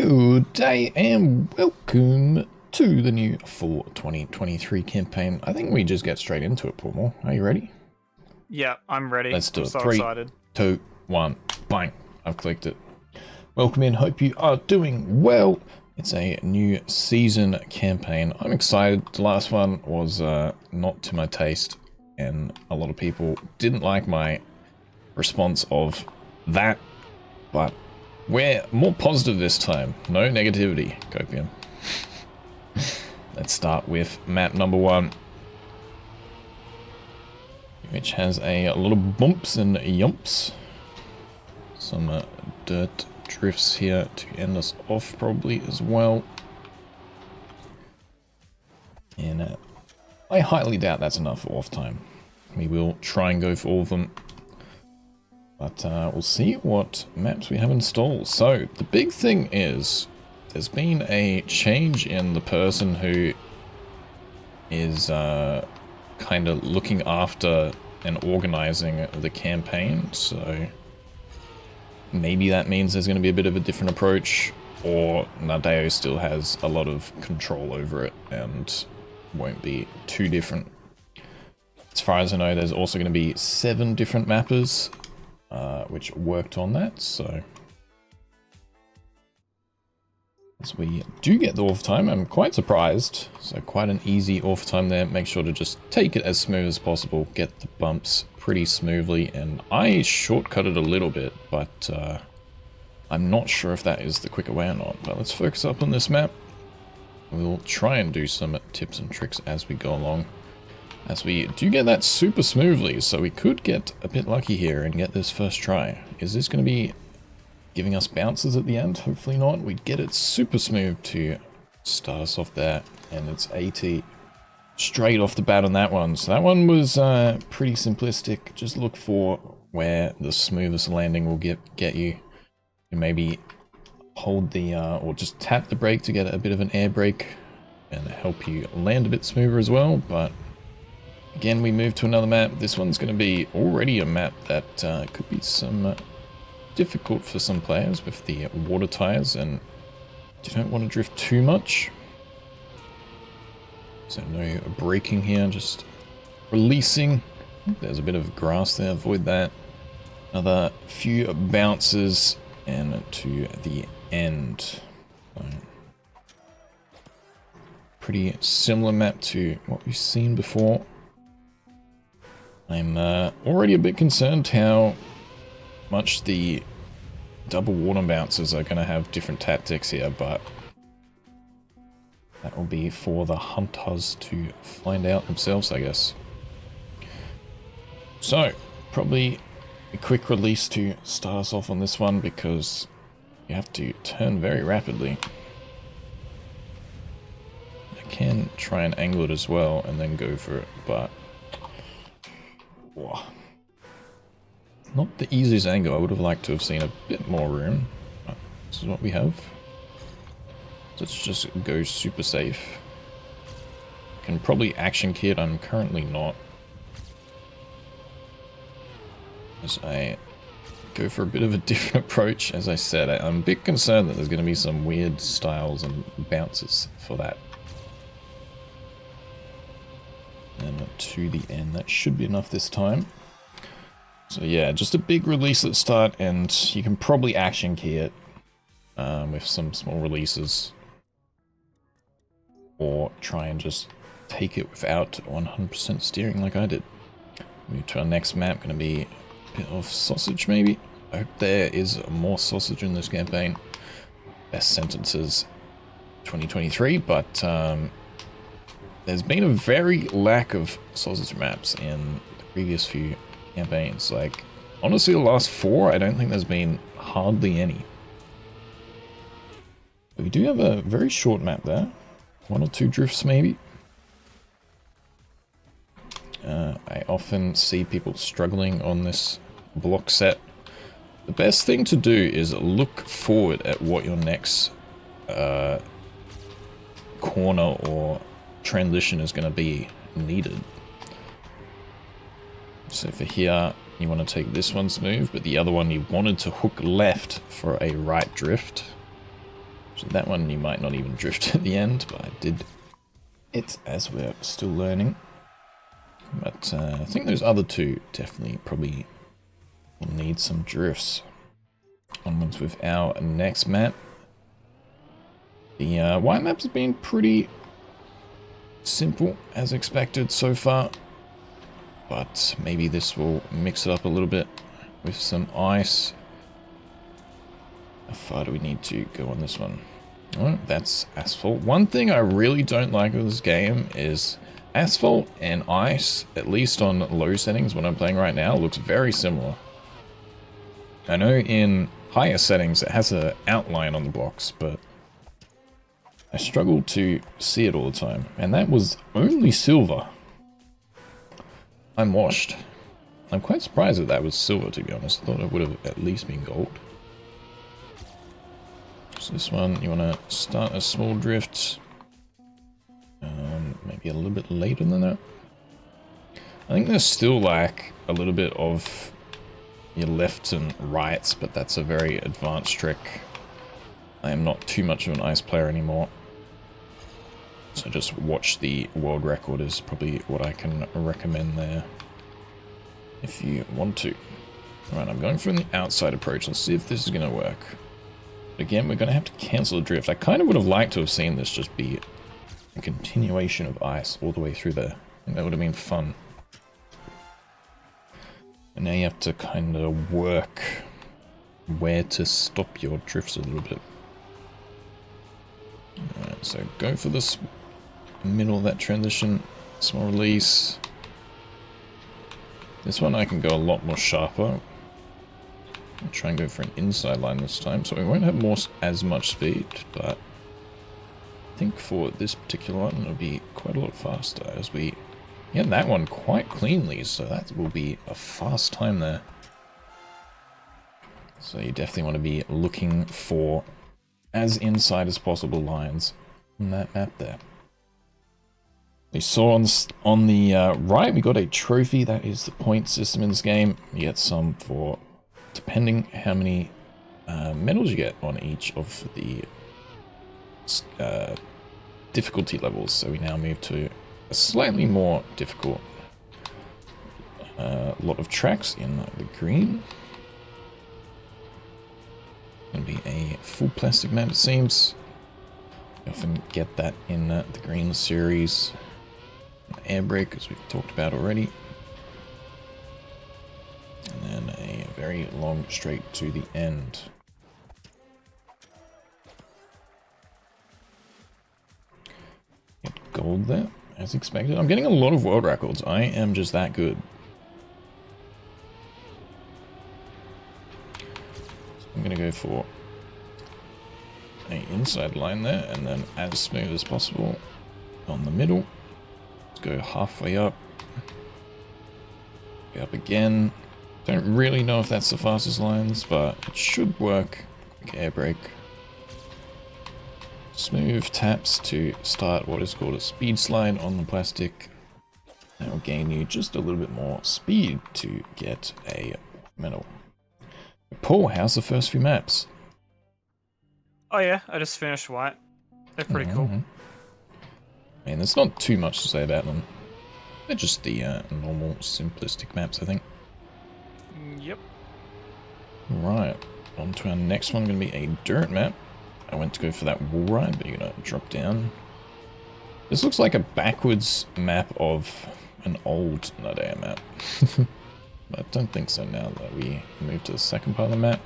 Good day and welcome to the new Fall 2023 campaign. I think we just get straight into it, Paul. Are you ready? Yeah, I'm ready. Let's do I'm it. so 3, excited. 2, 1, bang. I've clicked it. Welcome in. Hope you are doing well. It's a new season campaign. I'm excited. The last one was not to my taste, and a lot of people didn't like my response of that, but we're more positive this time. No negativity, Copium. Let's start with map number 1, which has a lot of bumps and yumps. Some dirt drifts here to end us off probably as well. And I highly doubt that's enough for off time. We will try and go for all of them. But we'll see what maps we have installed. So, the big thing is, there's been a change in the person who is kind of looking after and organizing the campaign. So, maybe that means there's going to be a bit of a different approach, or Nadeo still has a lot of control over it and won't be too different. As far as I know, there's also going to be 7 different mappers. Which worked on that, so as we do get the off time, I'm quite surprised. So quite an easy off time there. Make sure to just take it as smooth as possible, get the bumps pretty smoothly, and I shortcutted a little bit, but I'm not sure if that is the quicker way or not. But let's focus up on this map. We'll try and do some tips and tricks as we go along. As we do get that super smoothly, so we could get a bit lucky here and get this first try. Is this going to be giving us bounces at the end? Hopefully not. We get it super smooth to start us off there, and it's 80 straight off the bat on that one. So that one was pretty simplistic. Just look for where the smoothest landing will get you. And maybe hold the, or just tap the brake to get a bit of an air brake and help you land a bit smoother as well, but again, we move to another map. This one's going to be already a map that could be some difficult for some players with the water tires, and you don't want to drift too much. So no braking here, just releasing. There's a bit of grass there, avoid that. Another few bounces and to the end. So, pretty similar map to what we've seen before. I'm already a bit concerned how much the double water bouncers are going to have different tactics here, but that will be for the hunters to find out themselves, I guess. So, probably a quick release to start us off on this one, because you have to turn very rapidly. I can try and angle it as well and then go for it, but not the easiest angle. I would have liked to have seen a bit more room. But this is what we have. Let's just go super safe. Can probably action kit. I'm currently not. As I go for a bit of a different approach. As I said, I'm a bit concerned that there's going to be some weird styles and bounces for that. And to the end, that should be enough this time. So yeah, just a big release at the start, and you can probably action key it with some small releases, or try and just take it without 100% steering like I did. Move to our next map, going to be a bit of sausage maybe. I hope there is more sausage in this campaign. Best sentences 2023, but there's been a very lack of sausage maps in the previous few campaigns. Like, honestly, the last 4, I don't think there's been hardly any. But we do have a very short map there. 1 or 2 drifts, maybe. I often see people struggling on this block set. The best thing to do is look forward at what your next corner or transition is going to be needed. So for here, you want to take this one smooth, but the other one you wanted to hook left for a right drift. So that one you might not even drift at the end, but I did it as we're still learning. But I think those other two definitely probably will need some drifts. Onwards with our next map. The white map has been pretty simple as expected so far, but maybe this will mix it up a little bit with some ice. How far do we need to go on this one? Oh, that's asphalt. One thing I really don't like with this game is asphalt and ice, at least on low settings when I'm playing right now, looks very similar. I know in higher settings it has an outline on the blocks, but I struggle to see it all the time. And that was only silver. I'm washed. I'm quite surprised that that was silver, to be honest. I thought it would have at least been gold. So this one, you want to start a small drift. Maybe a little bit later than that. I think there's still like a little bit of your lefts and rights, but that's a very advanced trick. I am not too much of an ice player anymore. So just watch the world record is probably what I can recommend there. If you want to. Alright, I'm going from the outside approach. Let's see if this is going to work. Again, we're going to have to cancel the drift. I kind of would have liked to have seen this just be a continuation of ice all the way through there. I think that would have been fun. And now you have to kind of work where to stop your drifts a little bit. Alright, so go for this middle of that transition. Small release. This one I can go a lot more sharper. I'll try and go for an inside line this time, so we won't have as much speed, but I think for this particular one it'll be quite a lot faster as we get that one quite cleanly, so that will be a fast time there. So you definitely want to be looking for as inside as possible lines on that map there. We saw on the right, we got a trophy. That is the point system in this game. You get some for, depending how many medals you get on each of the difficulty levels. So we now move to a slightly more difficult lot of tracks in the green. Gonna be a full plastic map, it seems. You often get that in the green series. Air brake, as we've talked about already. And then a very long straight to the end. Get gold there, as expected. I'm getting a lot of world records. I am just that good. So I'm going to go for an inside line there, and then as smooth as possible on the middle. Go halfway up. Go up again. Don't really know if that's the fastest lines, but it should work. Quick air brake. Smooth taps to start what is called a speed slide on the plastic. That will gain you just a little bit more speed to get a medal. Paul, how's the first few maps? Oh yeah, I just finished white. They're pretty cool. I mean, there's not too much to say about them. They're just the normal, simplistic maps, I think. Yep. Right, on to our next one, going to be a dirt map. I went to go for that wall ride, but you're going to drop down. This looks like a backwards map of an old Nardea map. But I don't think so now that we move to the second part of the map.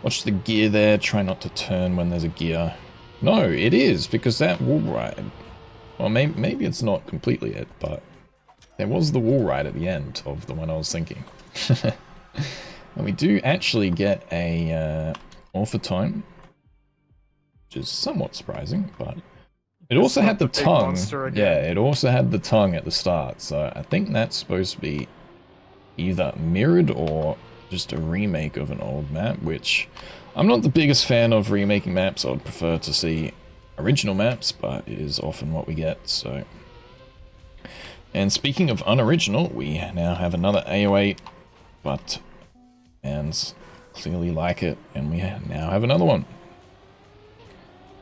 Watch the gear there, try not to turn when there's a gear. No, it is, because that wall ride... Well, maybe it's not completely it, but there was the wall ride at the end of the one I was thinking. And we do actually get a author time, which is somewhat surprising, but it also had the tongue. Yeah, it also had the tongue at the start, so I think that's supposed to be either mirrored or just a remake of an old map, which I'm not the biggest fan of remaking maps. I would prefer to see original maps, but it is often what we get, so. And speaking of unoriginal, we now have another AO8, but fans clearly like it, and we now have another one.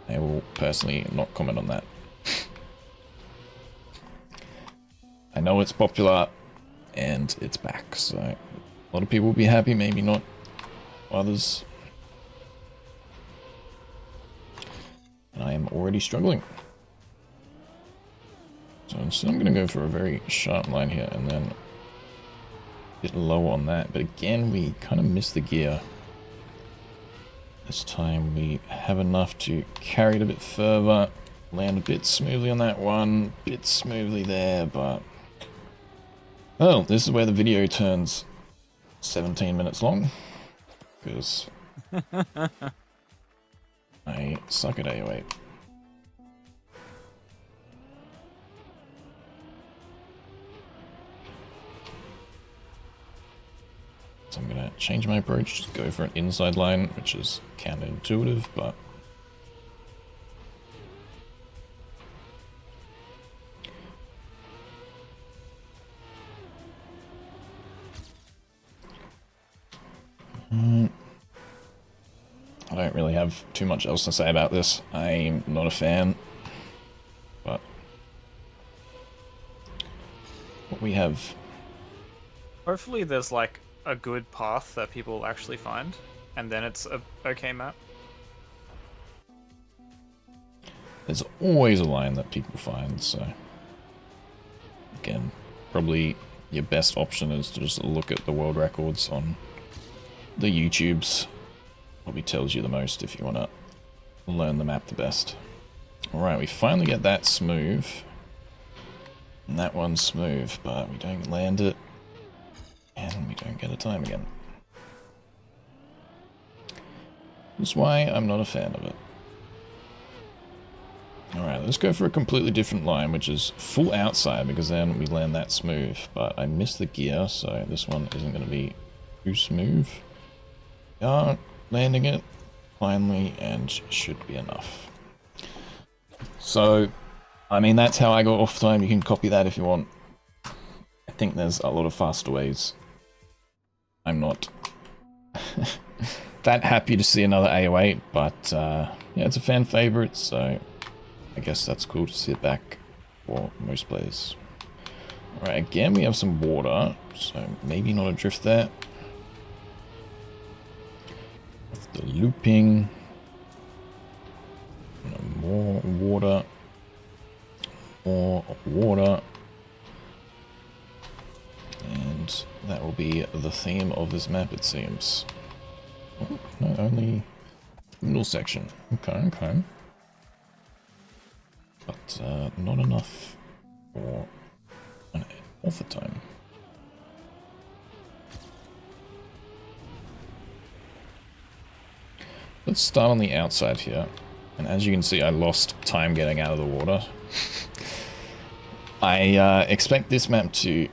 I will personally not comment on that. I know it's popular and it's back, so a lot of people will be happy, maybe not others. And I am already struggling. So instead I'm going to go for a very sharp line here and then a bit low on that. But again, we kind of missed the gear. This time we have enough to carry it a bit further, land a bit smoothly on that one, bit smoothly there, but... Oh, this is where the video turns 17 minutes long, because I suck at AOA. So I'm going to change my approach, just go for an inside line, which is counterintuitive, but... I don't really have too much else to say about this. I'm not a fan, but... what we have... Hopefully there's like a good path that people actually find, and then it's a okay map. There's always a line that people find, so... Again, probably your best option is to just look at the world records on the YouTubes. Probably tells you the most if you want to learn the map the best. Alright, we finally get that smooth. And that one's smooth, but we don't land it. And we don't get a time again. That's why I'm not a fan of it. Alright, let's go for a completely different line, which is full outside, because then we land that smooth. But I missed the gear, so this one isn't going to be too smooth. Yeah, landing it finally, and should be enough. So, I mean, that's how I got off time. You can copy that if you want. I think there's a lot of faster ways. I'm not that happy to see another AO8, but yeah, it's a fan favorite, so I guess that's cool to see it back for most players. Alright, again we have some water, so maybe not a drift there. With the looping, more water, more water. And that will be the theme of this map, it seems. Oh, no, only middle section. Okay, okay. But not enough for an alpha time. Let's start on the outside here. And as you can see, I lost time getting out of the water. I expect this map to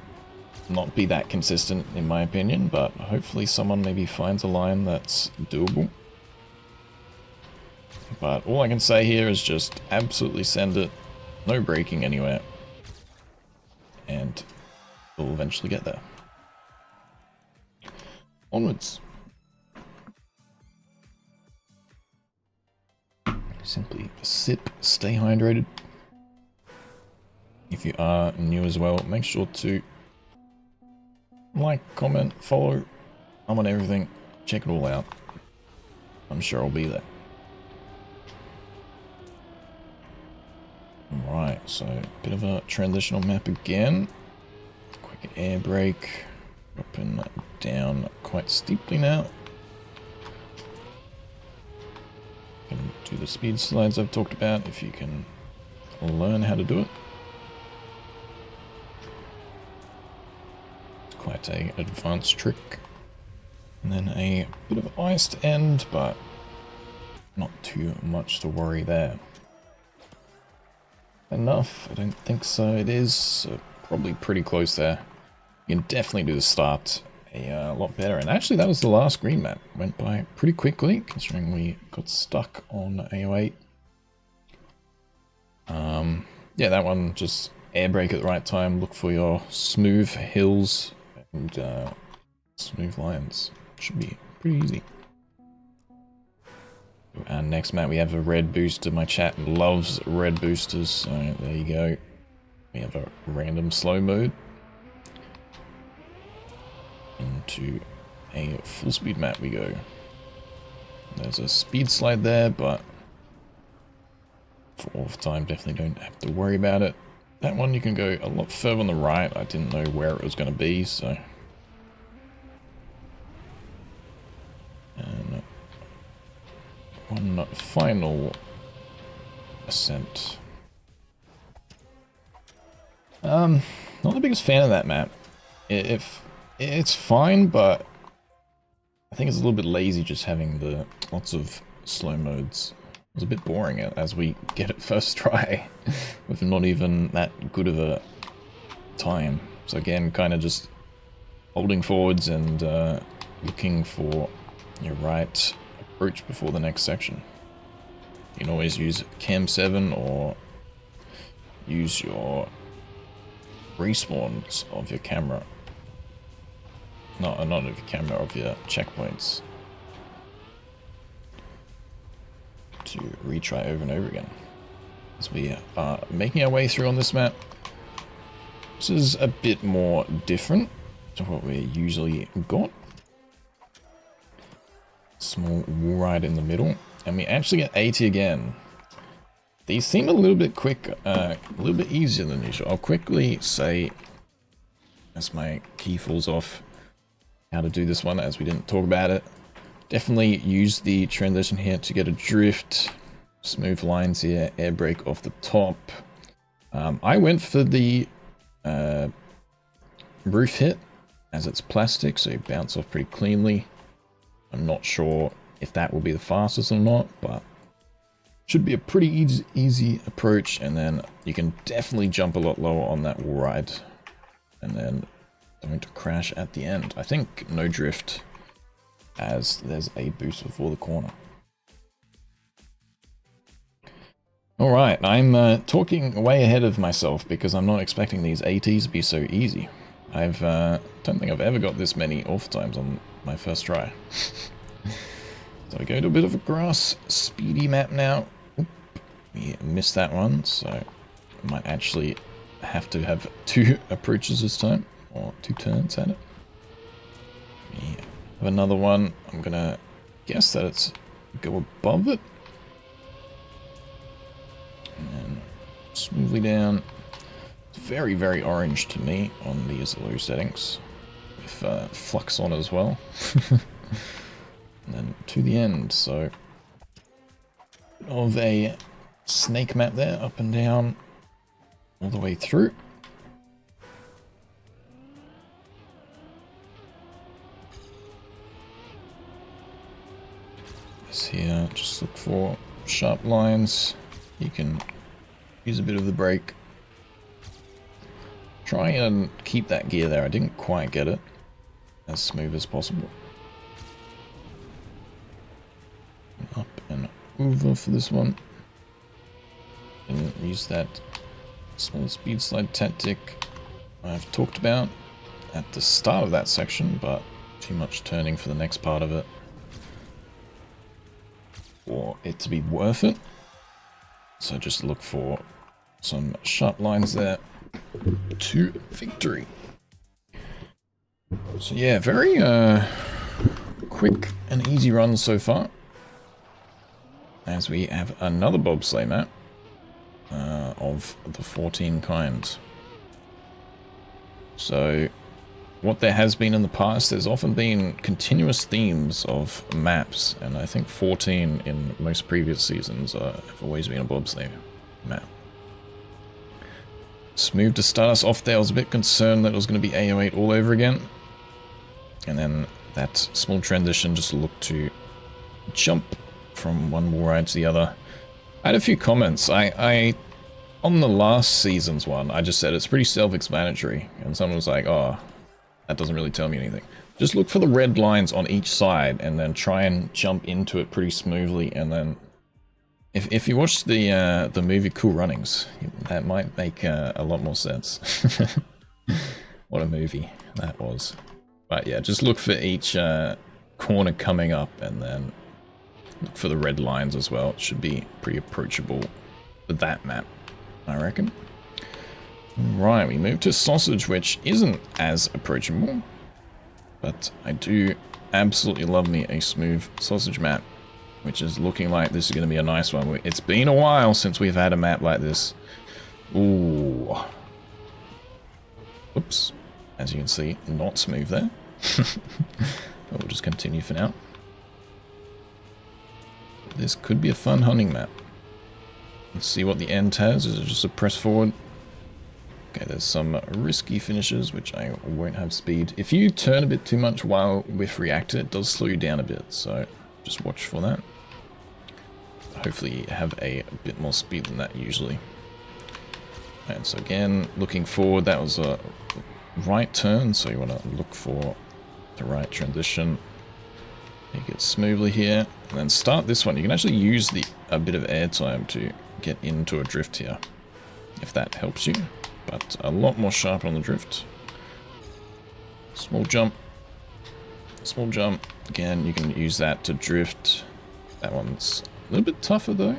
not be that consistent in my opinion, but hopefully someone maybe finds a line that's doable. But all I can say here is just absolutely send it, no braking anywhere, and we'll eventually get there. Onwards. Simply sip, stay hydrated. If you are new as well, make sure to like, comment, follow. I'm on everything. Check it all out. I'm sure I'll be there. Alright, so bit of a transitional map again. Quick air brake. Dropping down quite steeply now. Can do the speed slides I've talked about if you can learn how to do it. Quite a advanced trick. And then a bit of ice to end, but not too much to worry there. Enough? I don't think so. It is probably pretty close there. You can definitely do the start a lot better. And actually that was the last green map. Went by pretty quickly considering we got stuck on AO8. Yeah, that one just air brake at the right time. Look for your smooth hills and smooth lines. Should be pretty easy. Next map we have a red booster. My chat loves red boosters, so there you go. We have a random slow mode into a full speed map we go. There's a speed slide there, but for off time definitely don't have to worry about it. That one you can go a lot further on the right. I didn't know where it was going to be, so. And one final ascent. Not the biggest fan of that map. It's fine, but I think it's a little bit lazy just having the lots of slow modes. It was a bit boring as we get it first try with not even that good of a time. So again, kind of just holding forwards and looking for your right approach before the next section. You can always use Cam 7 or use your respawns of your camera. Not of your camera, of your checkpoints. To retry over and over again. As we are making our way through on this map. This is a bit more different to what we usually got. Small wall ride in the middle. And we actually get 80 again. These seem a little bit quick, a little bit easier than usual. I'll quickly say, as my key falls off, how to do this one, as we didn't talk about it. Definitely use the transition here to get a drift. Smooth lines here, air brake off the top. I went for the roof hit, as it's plastic, so you bounce off pretty cleanly. I'm not sure if that will be the fastest or not, but should be a pretty easy approach, and then you can definitely jump a lot lower on that wall ride, and then don't crash at the end. I think no drift, as there's a boost before the corner. Alright, I'm talking way ahead of myself because I'm not expecting these ATs to be so easy. I've don't think I've ever got this many off times on my first try. So we go to a bit of a grass speedy map now. Oop, we missed that one, so I might actually have to have 2 approaches this time, or 2 turns at it. We have another one. I'm gonna guess that it's go above it. And then smoothly down. It's very, very orange to me on these low settings. With flux on as well. And then to the end, so bit of a snake map there, up and down, all the way through. This here, just look for sharp lines. You can use a bit of the brake. Try and keep that gear there. I didn't quite get it as smooth as possible. Up and over for this one. And use that small speed slide tactic I've talked about at the start of that section, but too much turning for the next part of it for it to be worth it. So just look for some sharp lines there to victory. So yeah, very quick and easy run so far. As we have another bobsleigh map of the 14 kinds. So what there has been in the past, there's often been continuous themes of maps, and I think 14 in most previous seasons have always been a bobsleigh map. Smooth to start us off there. I was a bit concerned that it was going to be AO8 all over again. And then that small transition just looked to jump from one wall ride to the other. I had a few comments. I on the last season's one, I just said it's pretty self-explanatory, and someone was like, "Oh, that doesn't really tell me anything." Just look for the red lines on each side, and then try and jump into it pretty smoothly. And then, if you watch the movie Cool Runnings, that might make a lot more sense. What a movie that was! But yeah, just look for each corner coming up, and then Look for the red lines as well. It should be pretty approachable for that map, I reckon. Right, we move to sausage, which isn't as approachable, but I do absolutely love me a smooth sausage map, which is looking like this is going to be a nice one. It's been a while since we've had a map like this. Ooh. Oops. As you can see, not smooth there. But we'll just continue for now. This could be a fun hunting map. Let's see what the end has. Is it just a press forward? Okay, there's some risky finishes, which I won't have speed. If you turn a bit too much while with reactor, it does slow you down a bit, so just watch for that. Hopefully you have a bit more speed than that usually. And so again, looking forward, that was a right turn, so you want to look for the right transition. Make it smoothly here, and then start this one. You can actually use a bit of airtime to get into a drift here, if that helps you. But a lot more sharp on the drift. Small jump. Small jump. Again, you can use that to drift. That one's a little bit tougher though.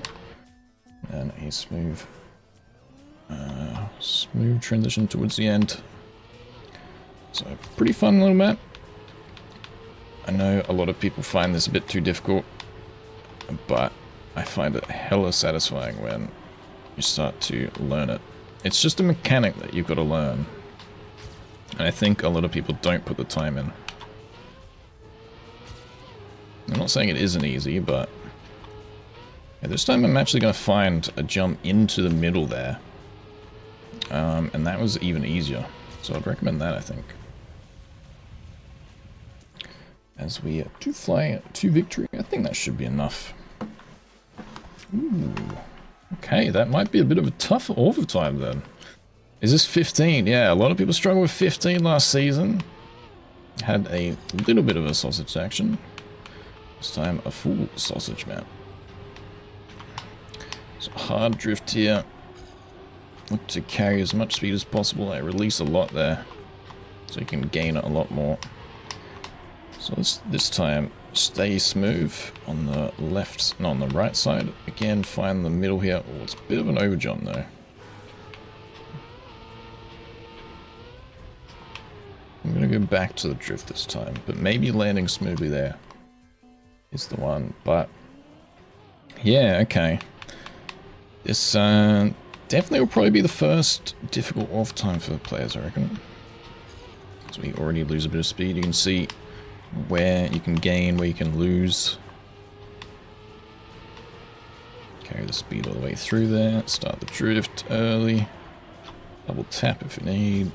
And a smooth transition towards the end. So, pretty fun little map. I know a lot of people find this a bit too difficult, but I find it hella satisfying when you start to learn it. It's just a mechanic that you've got to learn. And I think a lot of people don't put the time in. I'm not saying it isn't easy, but yeah, this time I'm actually going to find a jump into the middle there. And that was even easier. So I'd recommend that, I think. As we do fly to victory, I think that should be enough. Ooh. Okay, that might be a bit of a tough overtime then. Is this 15? Yeah, a lot of people struggled with 15 last season. Had a little bit of a sausage action. This time a full sausage map. So hard drift here. Look to carry as much speed as possible. I release a lot there, so you can gain a lot more. So this time stay smooth on the left, no, on the right side. Again, find the middle here. Oh, it's a bit of an overjump though. I'm gonna go back to the drift this time, but maybe landing smoothly there is the one. But yeah, okay. This definitely will probably be the first difficult off time for the players, I reckon. So we already lose a bit of speed. You can see where you can gain, where you can lose. Carry the speed all the way through there. Start the drift early. Double tap if you need.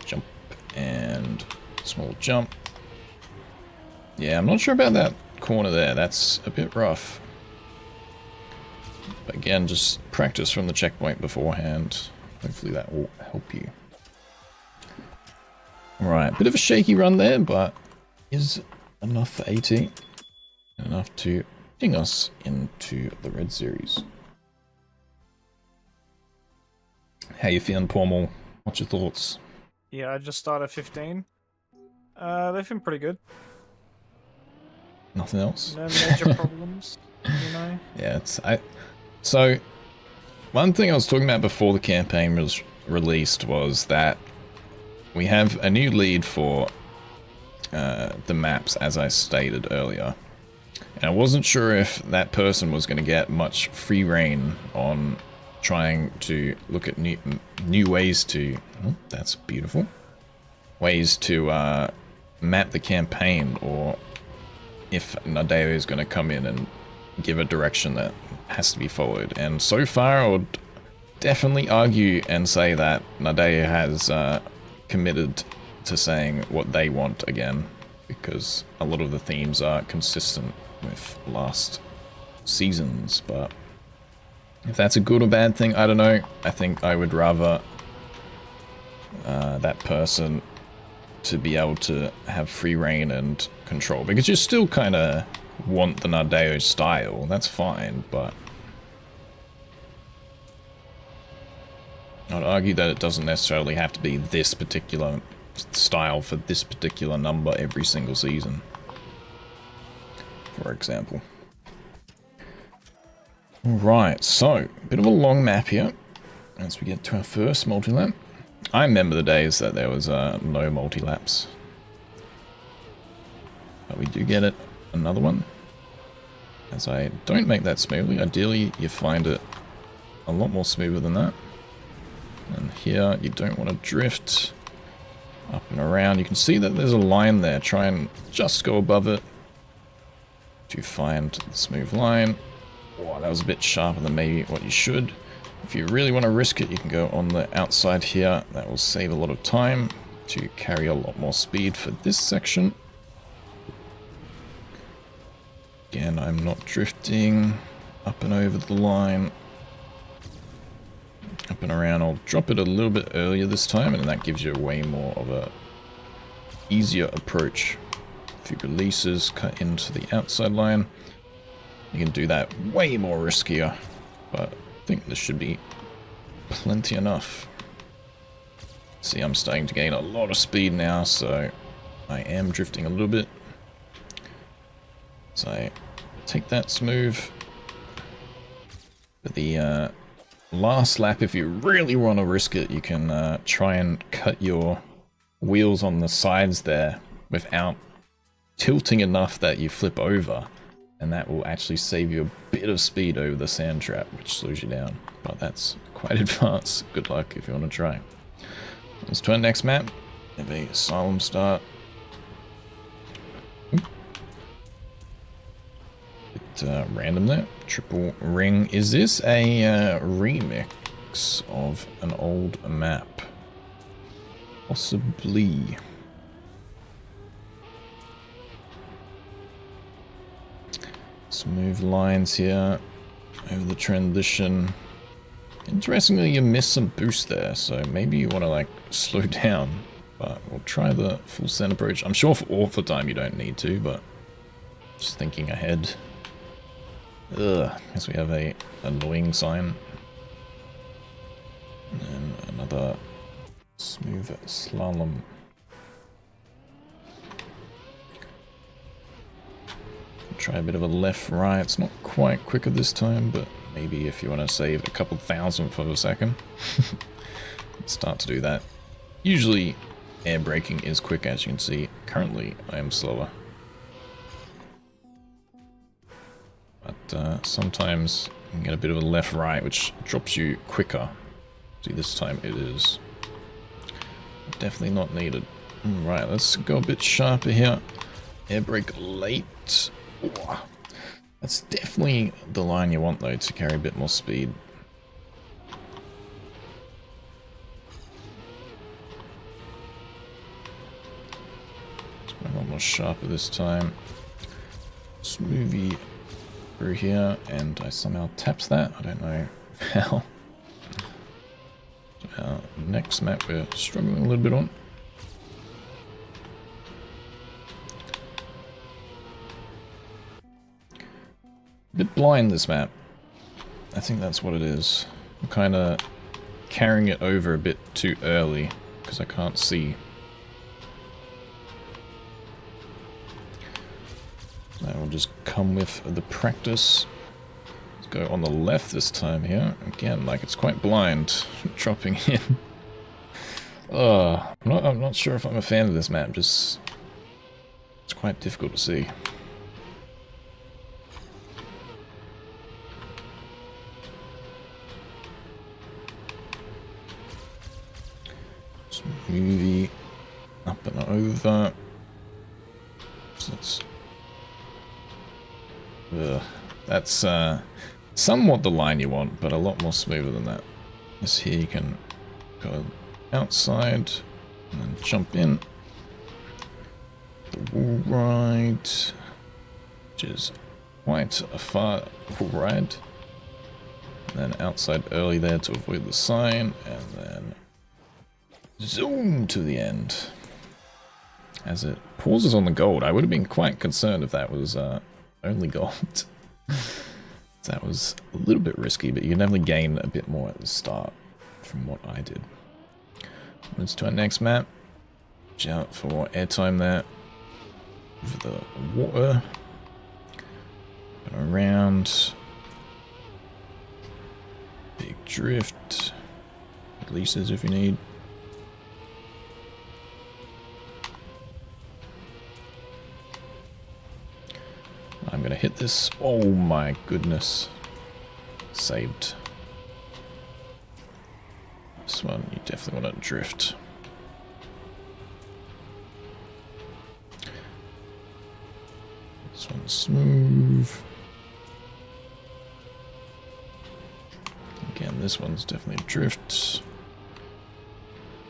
Jump and small jump. Yeah, I'm not sure about that corner there. That's a bit rough. But again, just practice from the checkpoint beforehand. Hopefully that will help you. Alright, bit of a shaky run there, but is enough for 80. And enough to ding us into the red series. How you feeling, Pormal? What's your thoughts? Yeah, I just started 15. They've been pretty good. Nothing else? No major problems, you know? Yeah, so one thing I was talking about before the campaign was released was that we have a new lead for the maps, as I stated earlier. And I wasn't sure if that person was going to get much free reign on trying to look at new ways to... Oh, that's beautiful. Ways to map the campaign, or if Nadeo is going to come in and give a direction that has to be followed. And so far, I would definitely argue and say that Nadeo has committed to saying what they want again, because a lot of the themes are consistent with last seasons. But if that's a good or bad thing, I don't know. I think I would rather that person to be able to have free reign and control, because you still kind of want the Nadeo style. That's fine, but I'd argue that it doesn't necessarily have to be this particular style for this particular number every single season, for example. Right, so a bit of a long map here as we get to our first multi-lap. I remember the days that there was no multi-laps. But we do get it, another one. As I don't make that smoothly, ideally you find it a lot more smoother than that. And here you don't want to drift up and around. You can see that there's a line there. Try and just go above it to find the smooth line. Oh, that was a bit sharper than maybe what you should. If you really want to risk it, you can go on the outside here. That will save a lot of time to carry a lot more speed for this section. Again, I'm not drifting up and over the line. Up and around. I'll drop it a little bit earlier this time, and that gives you way more of a easier approach. A few releases, cut into the outside line. You can do that way more riskier, but I think this should be plenty enough. See, I'm starting to gain a lot of speed now, so I am drifting a little bit. So I take that smooth. But the last lap, if you really want to risk it, you can try and cut your wheels on the sides there without tilting enough that you flip over. And that will actually save you a bit of speed over the sand trap, which slows you down. But that's quite advanced. Good luck if you want to try. Let's try the next map. Have a solemn start. Bit random there. Triple ring. Is this a remix of an old map? Possibly. Smooth lines here over the transition. Interestingly, you missed some boost there, so maybe you want to like slow down. But we'll try the full send approach. I'm sure for auto time you don't need to, but just thinking ahead. Ugh, guess we have a annoying sign. And then another smooth slalom. Try a bit of a left-right. It's not quite quicker this time, but maybe if you want to save a couple thousandth of a second, start to do that. Usually, air braking is quick, as you can see. Currently, I am slower. But sometimes you can get a bit of a left-right, which drops you quicker. See, this time it is definitely not needed. Right, let's go a bit sharper here. Air brake late. Ooh, that's definitely the line you want, though, to carry a bit more speed. A lot more sharper this time. Smoothie through here, and I somehow tapped that. I don't know how. Next map we're struggling a little bit on. A bit blind, this map. I think that's what it is. I'm kind of carrying it over a bit too early because I can't see. That will just come with the practice. Let's go on the left this time here. Again, like it's quite blind, dropping in. I'm not sure if I'm a fan of this map. Just it's quite difficult to see. Smoothie up and over. So that's somewhat the line you want, but a lot more smoother than that. This here you can go outside and then jump in. The wall ride, which is quite a far wall ride. And then outside early there to avoid the sign, and then zoom to the end. As it pauses on the gold. I would have been quite concerned if that was only gold. That was a little bit risky, but you can definitely gain a bit more at the start from what I did. Let's to our next map. Watch out for airtime there. Over the water. Around. drift. Releases if you need. I'm gonna hit this. Oh my goodness. Saved. This one, you definitely want to drift. This one's smooth. Again, this one's definitely drift.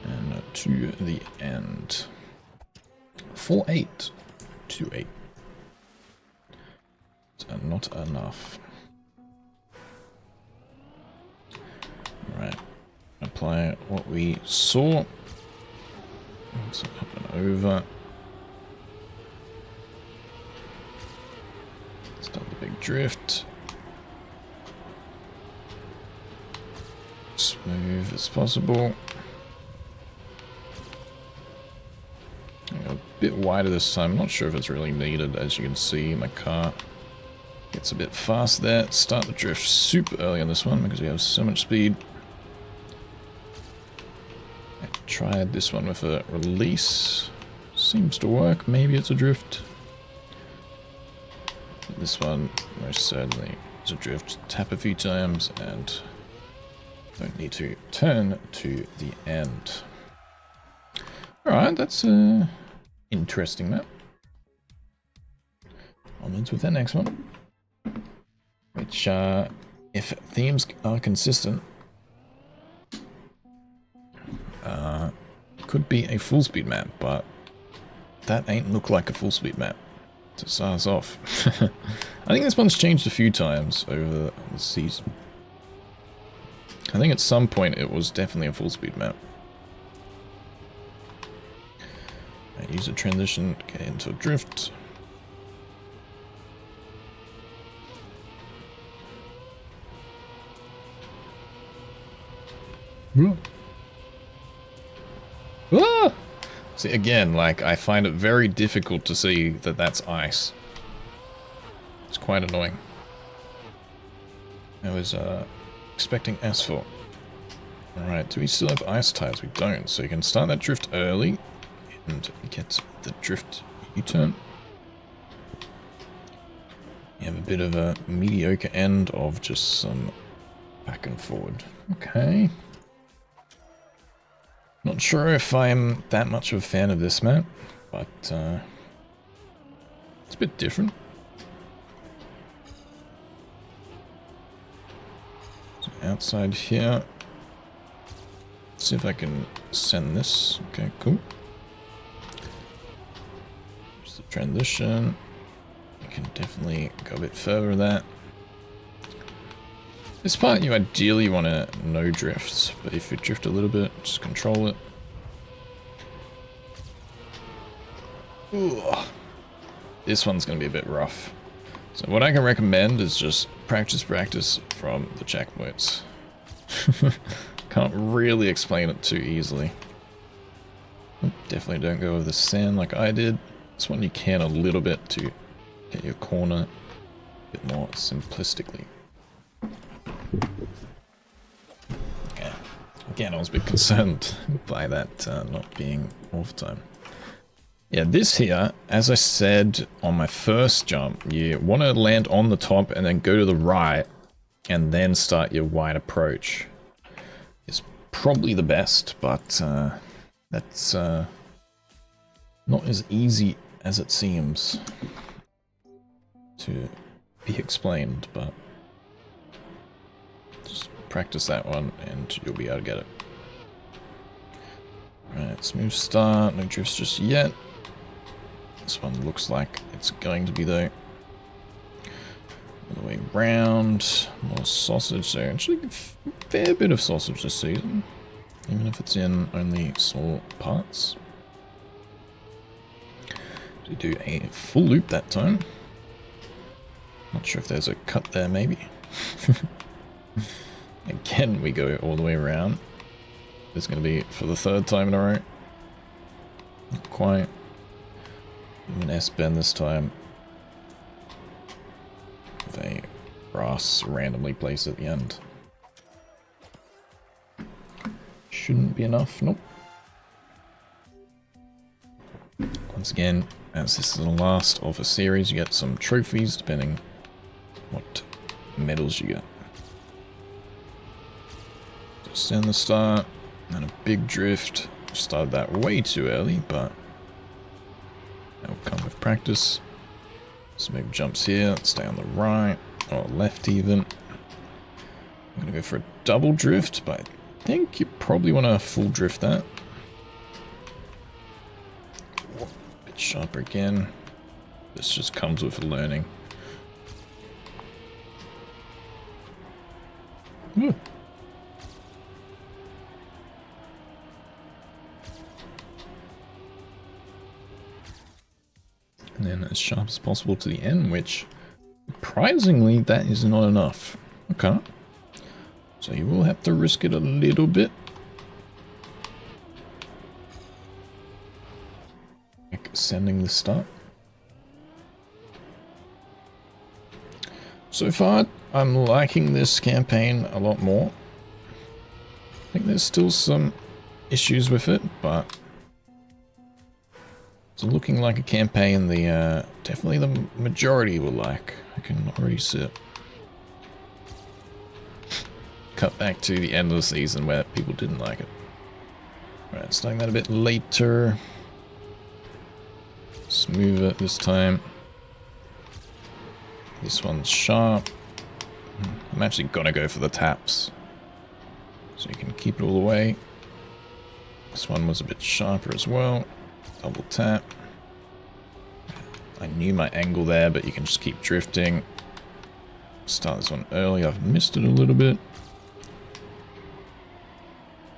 And to the end. 4-8. 2-8. Not enough. Alright. Apply what we saw. So up and over. Start the big drift. Smooth as possible. A bit wider this time. I'm not sure if it's really needed. As you can see, my car gets a bit fast there. Start the drift super early on this one because we have so much speed. I tried this one with a release. Seems to work. Maybe it's a drift. This one most certainly is a drift. Tap a few times and don't need to turn to the end. Alright, that's a interesting map. Onwards with the next one. Which, if themes are consistent, could be a full speed map, but that ain't look like a full speed map to start us off. I think this one's changed a few times over the season. I think at some point it was definitely a full speed map. I use a transition, get into a drift. Ah! See, again, like, I find it very difficult to see that that's ice. It's quite annoying. I was, expecting asphalt. Alright, do we still have ice tires? We don't, so you can start that drift early and get the drift U-turn. You have a bit of a mediocre end of just some back and forward. Okay. Not sure if I'm that much of a fan of this map, but it's a bit different. So outside here. Let's see if I can send this. Okay, cool. Just the transition. You can definitely go a bit further with that. This part you ideally want to no drifts, but if you drift a little bit, just control it. Ooh. This one's going to be a bit rough. So what I can recommend is just practice from the checkpoints. Can't really explain it too easily. Definitely don't go over the sand like I did. This one you can a little bit to get your corner a bit more simplistically. Okay. Again, I was a bit concerned by that not being overtime. Yeah, this here, as I said on my first jump, you want to land on the top and then go to the right and then start your wide approach. It's probably the best, but that's not as easy as it seems to be explained, but just practice that one and you'll be able to get it. Right, smooth start, no drifts just yet. This one looks like it's going to be though. All the way round, more sausage there. Actually, a fair bit of sausage this season, even if it's in only small parts. We do a full loop that time. Not sure if there's a cut there, maybe. Again, we go all the way around. It's going to be for the third time in a row. Not quite. An S-bend this time. With a grass randomly placed at the end. shouldn't be enough. Nope. Once again, as this is the last of a series, you get some trophies depending what medals you get. Just in the start, and a big drift. Started that way too early, but that will come with practice. Smooth jumps here, stay on the right, or left even. I'm gonna go for a double drift, but I think you probably want to full drift that. Bit sharper again. This just comes with learning. Ooh. And then as sharp as possible to the end, which surprisingly that is not enough. Okay. So you will have to risk it a little bit. Like sending the start. So far, I'm liking this campaign a lot more. I think there's still some issues with it, but it's looking like a campaign the definitely the majority will like. I can already see it. Cut back to the end of the season where people didn't like it. Alright, starting that a bit later. Smooth it this time. This one's sharp. I'm actually gonna go for the taps, so you can keep it all the way. This one was a bit sharper as well. Double tap. I knew my angle there, but you can just keep drifting. Start this one early. I've missed it a little bit.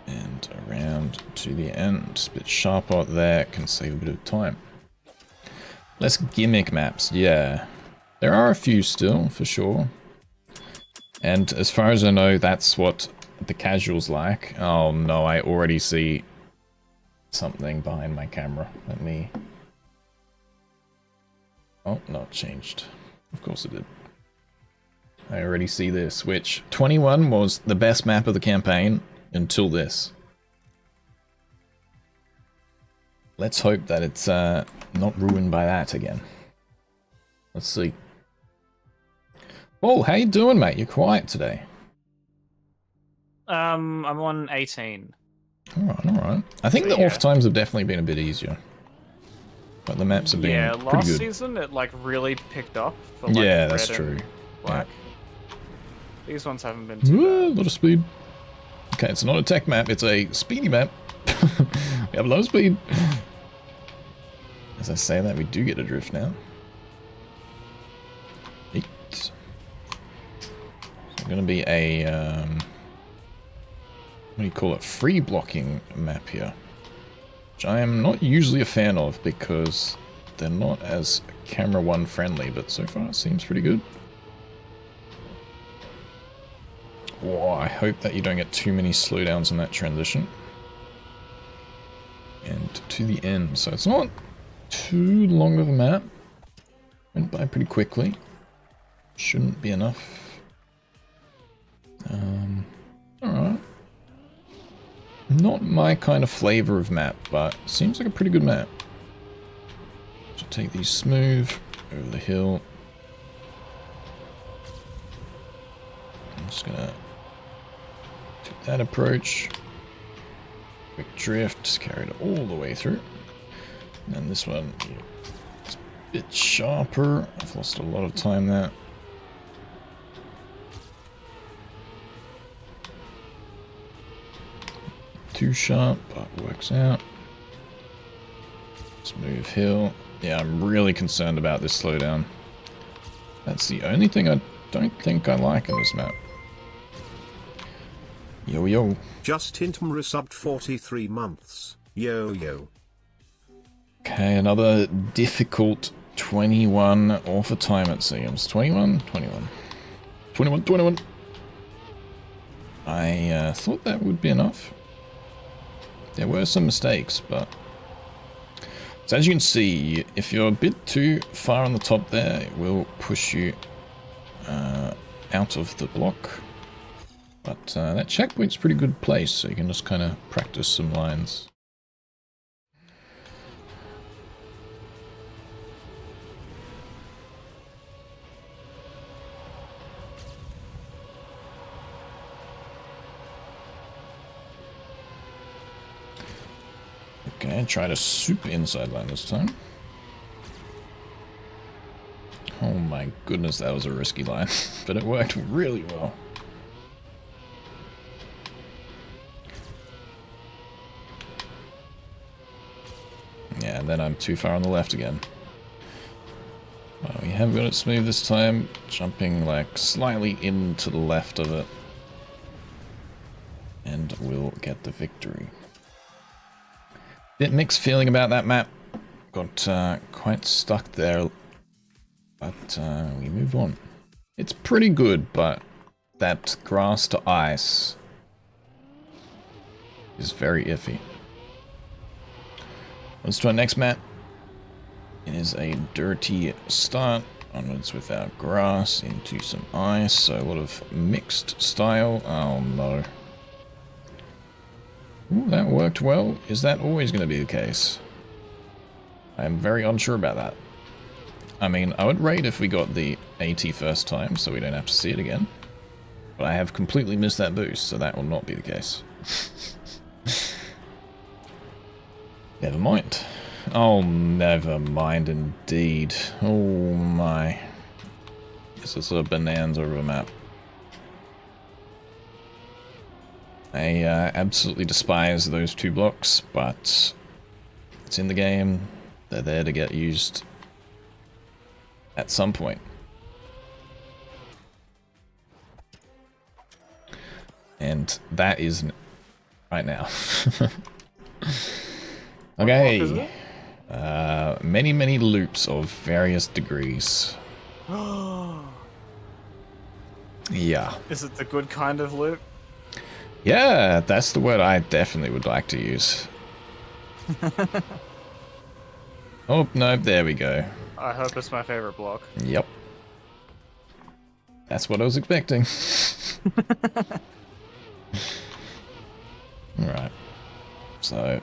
And around to the end. Just a bit sharper there. Can save a bit of time. Less gimmick maps. Yeah. There are a few still, for sure. And as far as I know, that's what the casuals like. Oh no, I already see something behind my camera. Let me... Oh, no, it changed. Of course it did. I already see this, which 21 was the best map of the campaign until this. Let's hope that it's not ruined by that again. Let's see. Oh, how you doing, mate? You're quiet today. I'm on 18. Alright, alright. I think the off times have definitely been a bit easier. But the maps have been pretty good. Last season it like really picked up for like yeah, red that's true. and black. Yeah. These ones haven't been too Ooh, bad. a lot of speed. Okay, it's not a tech map, it's a speedy map. We have a lot of speed. As I say that, we do get a drift now. Eight. So it's going to be a, what do you call it, free blocking map here. Which I am not usually a fan of because they're not as camera one friendly, but so far it seems pretty good. Oh, I hope that you don't get too many slowdowns in that transition. And to the end, so it's not too long of a map. Went by pretty quickly. Shouldn't be enough. Alright. Not my kind of flavor of map, but seems like a pretty good map. So take these smooth over the hill. I'm just gonna take that approach. Quick drift, just carry it all the way through. And then this one is a bit sharper. I've lost a lot of time there. Too sharp, but works out. Smooth hill. Yeah, I'm really concerned about this slowdown. That's the only thing I don't think I like in this map. Yo yo. Just Hintm resubbed 43 months. Yo yo. Okay, another difficult 21 offer time it seems. 21? 21. 21, 21. I thought that would be enough. There were some mistakes, but... So as you can see, if you're a bit too far on the top there, it will push you out of the block. But that checkpoint's a pretty good place, so you can just kind of practice some lines. Okay, try to super inside line this time. Oh my goodness, that was a risky line, but it worked really well. Yeah, and then I'm too far on the left again. Well, we have got it smooth this time, jumping like slightly into the left of it. And we'll get the victory. Bit mixed feeling about that map. Got quite stuck there, but we move on. It's pretty good, but that grass to ice is very iffy. Let's to our next map. It is a dirty start. Onwards with our grass into some ice, so a lot of mixed style. Oh no. Ooh, that worked well. Is that always going to be the case? I am very unsure about that. I mean, I would rate if we got the AT first time, so we don't have to see it again. But I have completely missed that boost, so that will not be the case. Never mind. Oh, never mind indeed. Oh my. This is a bonanza of a map. I absolutely despise those two blocks, but it's in the game. They're there to get used at some point. And that is right now. Okay. Many, many loops of various degrees. Yeah. Is it the good kind of loop? Yeah, that's the word I definitely would like to use. Oh, no, there we go. I hope it's my favorite block. Yep. That's what I was expecting. Alright. So,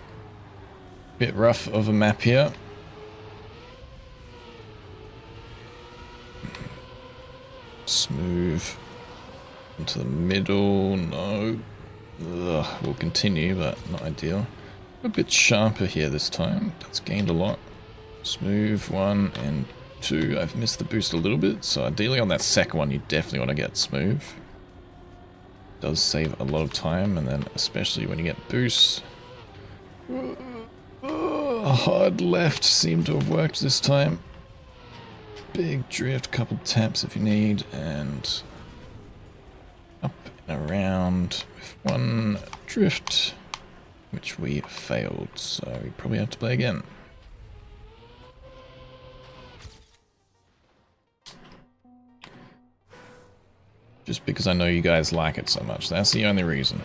bit rough of a map here. Smooth into the middle. No. Ugh, we'll continue, but not ideal. A bit sharper here this time. That's gained a lot. Smooth 1 and 2. I've missed the boost a little bit, so ideally on that second one you definitely want to get smooth. Does save a lot of time, and then especially when you get boosts. Hard left seemed to have worked this time. Big drift, couple taps if you need, and up and around with one drift, which we failed, so we probably have to play again. Just because I know you guys like it so much, that's the only reason.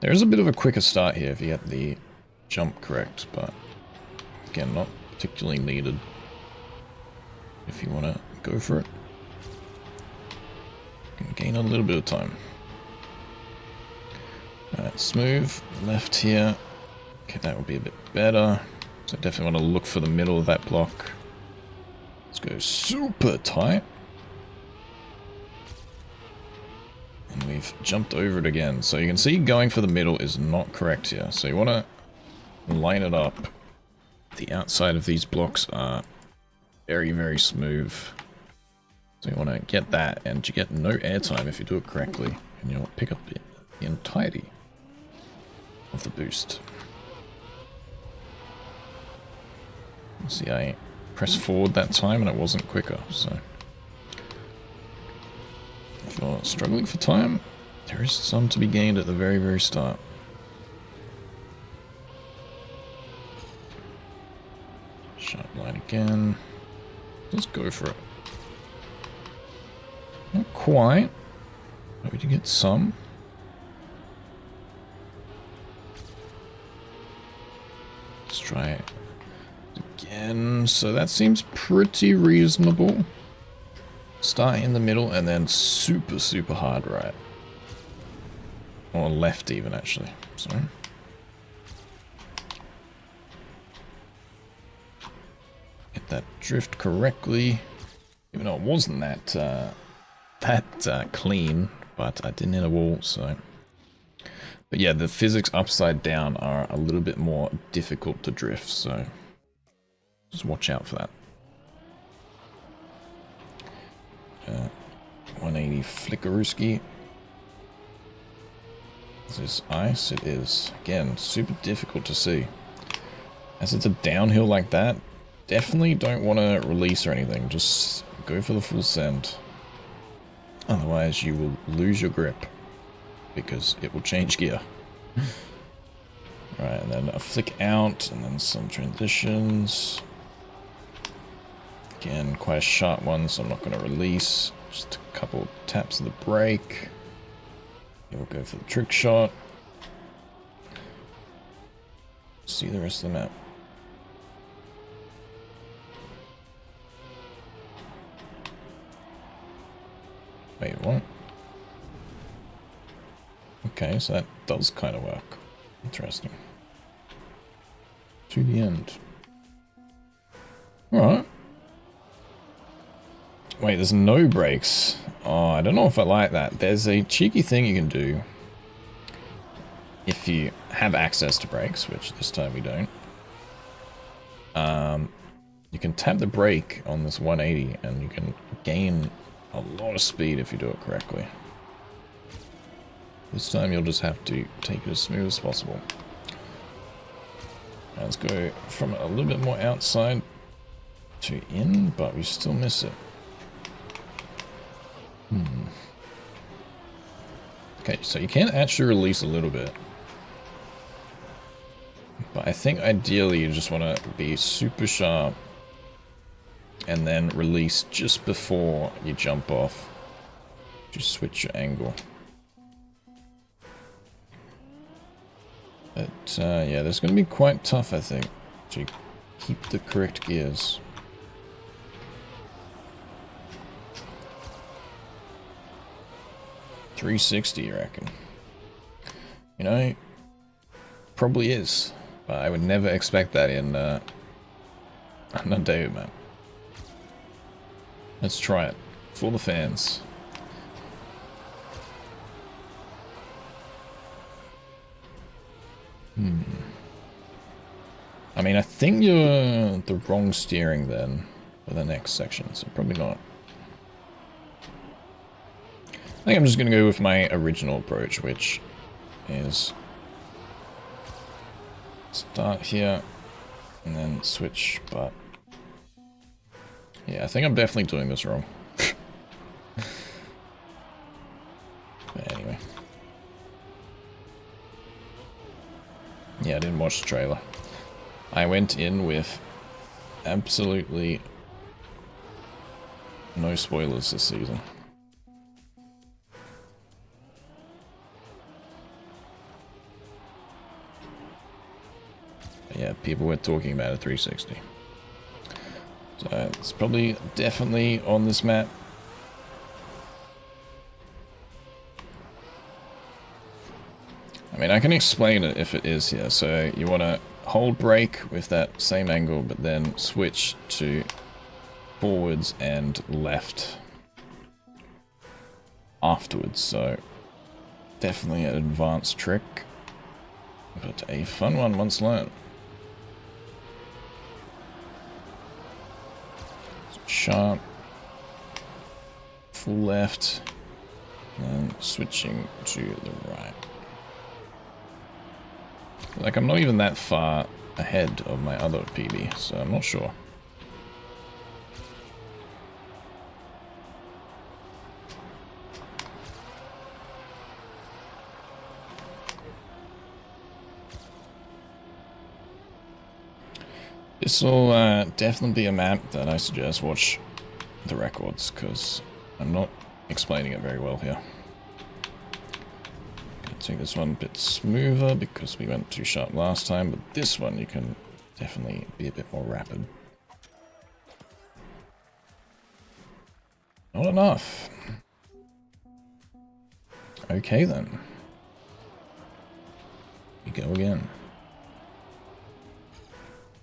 There is a bit of a quicker start here if you get the jump correct, but again, not particularly needed if you want to go for it. You can gain a little bit of time. Alright, smooth, left here. Okay, that will be a bit better. So I definitely want to look for the middle of that block. Let's go super tight. And we've jumped over it again. So you can see going for the middle is not correct here. So you want to line it up. The outside of these blocks are very, very smooth. So you want to get that, and you get no airtime if you do it correctly. And you'll pick up the entirety of the boost. See, I pressed forward that time and it wasn't quicker, so... If you're struggling for time, there is some to be gained at the very, very start. Sharp line again. Let's go for it. Not quite, but we did get some. Let's try it And so that seems pretty reasonable. Start in the middle and then super, super hard right. Or left even, actually. So get that drift correctly. Even though it wasn't that clean, but I didn't hit a wall, so... But yeah, the physics upside down are a little bit more difficult to drift, so just watch out for that. 180 flickerooski. Is this ice? It is. Again, super difficult to see. As it's a downhill like that, definitely don't want to release or anything. Just go for the full send. Otherwise you will lose your grip, because it will change gear. Right, and then a flick out, and then some transitions. Again, quite a sharp one, so I'm not going to release. Just a couple taps of the brake. We'll go for the trick shot. See the rest of the map. Wait, what? Okay, so that does kind of work. Interesting. To the end. Alright. Wait, there's no brakes. Oh, I don't know if I like that. There's a cheeky thing you can do if you have access to brakes, which this time we don't. You can tap the brake on this 180 and you can gain a lot of speed if you do it correctly. This time you'll just have to take it as smooth as possible. Now let's go from a little bit more outside to in, but we still miss it. Okay, so you can actually release a little bit. But I think ideally you just want to be super sharp and then release just before you jump off. Just switch your angle. But yeah, that's going to be quite tough, I think, to keep the correct gears. $360, you reckon? You know, probably is, but I would never expect that in a David map. Let's try it for the fans. I mean, I think you're the wrong steering then for the next section, so probably not. I think I'm just going to go with my original approach, which is start here and then switch, but yeah, I think I'm definitely doing this wrong. But anyway. Yeah, I didn't watch the trailer. I went in with absolutely no spoilers this season. But yeah, people were talking about a 360. So it's probably definitely on this map. I mean, I can explain it if it is here. So you want to hold brake with that same angle, but then switch to forwards and left afterwards. So definitely an advanced trick, but a fun one once learned. Sharp, full left, and switching to the right. Like, I'm not even that far ahead of my other PB, so I'm not sure. This will definitely be a map that I suggest watch the records, because I'm not explaining it very well here. Gonna take this one a bit smoother because we went too sharp last time, but this one you can definitely be a bit more rapid. Not enough. Okay then. We go again.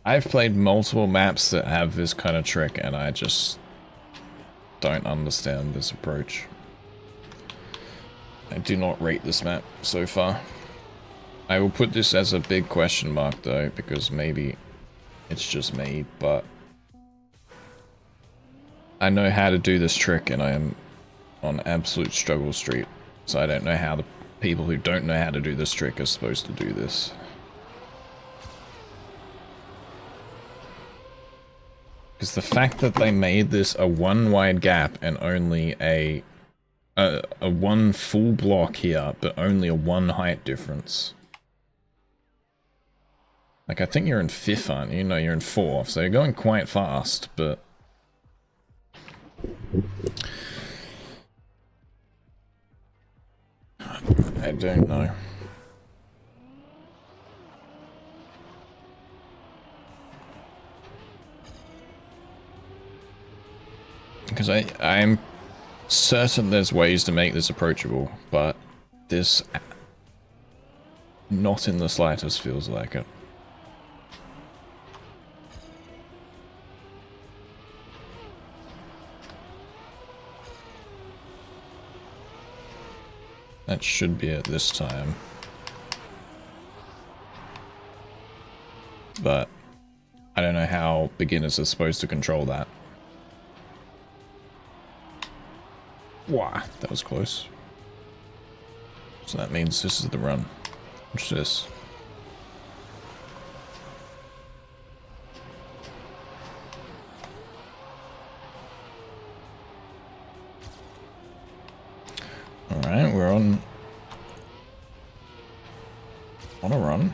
I've played multiple maps that have this kind of trick and I just don't understand this approach. I do not rate this map so far. I will put this as a big question mark though, because maybe it's just me, but I know how to do this trick and I am on absolute struggle street, so I don't know how the people who don't know how to do this trick are supposed to do this. Because the fact that they made this a one wide gap and only a one full block here, but only a one height difference. Like, I think you're in 5th, aren't you? No, you're in 4th, so you're going quite fast, but... I don't know. Because I'm certain there's ways to make this approachable, but this not in the slightest feels like it. That should be it this time. But I don't know how beginners are supposed to control that. Wow, that was close. So that means this is the run. What's this? Alright, we're on a run.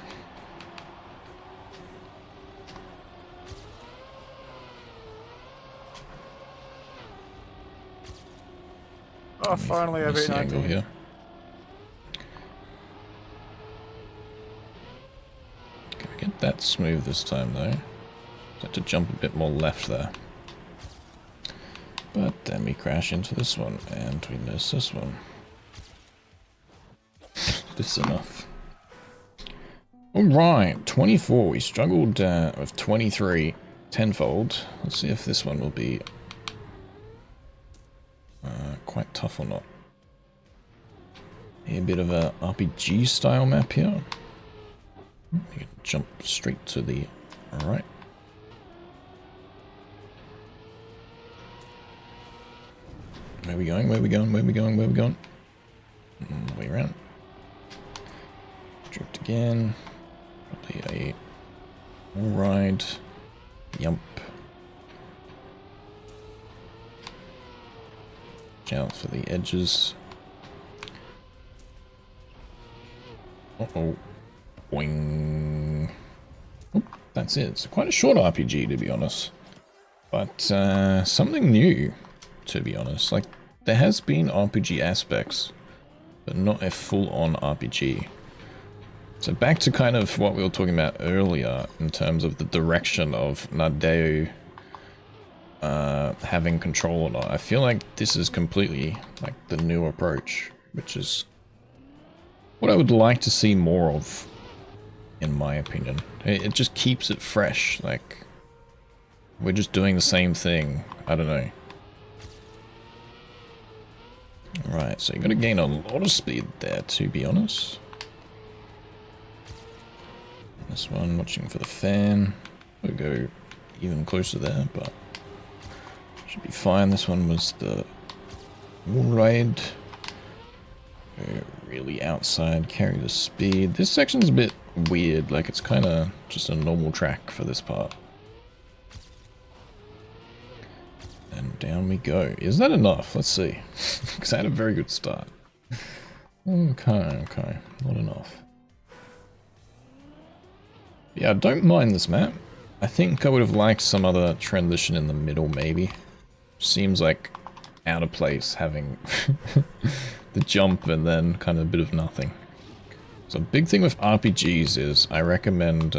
Oh, finally I beat 19. Here. Can we get that smooth this time though? Have to jump a bit more left there. But then we crash into this one and we miss this one. This is enough. Alright, 24. We struggled with 23 tenfold. Let's see if this one will be quite tough or not. A bit of a RPG style map here. You can jump straight to the right. Where are we going? Where are we going? Where are we going? Where are we going? Way around. Drift again. Probably a ride. Yump. Watch out for the edges. Uh-oh. Boing. Oop, that's it. It's quite a short RPG, to be honest. But something new, to be honest. Like, there has been RPG aspects, but not a full-on RPG. So back to kind of what we were talking about earlier in terms of the direction of Nadeo having control or not. I feel like this is completely like the new approach, which is what I would like to see more of, in my opinion. It just keeps it fresh. Like, we're just doing the same thing. I don't know. Right, so you got to gain a lot of speed there, to be honest. This one, watching for the fan. We'll go even closer there, but should be fine. This one was the moon ride. Go really outside, carry the speed. This section's a bit weird, like it's kind of just a normal track for this part. And down we go. Is that enough? Let's see. Because I had a very good start. Okay, not enough. Yeah, I don't mind this map. I think I would have liked some other transition in the middle, maybe. Seems like out of place having the jump and then kind of a bit of nothing. So a big thing with RPGs is I recommend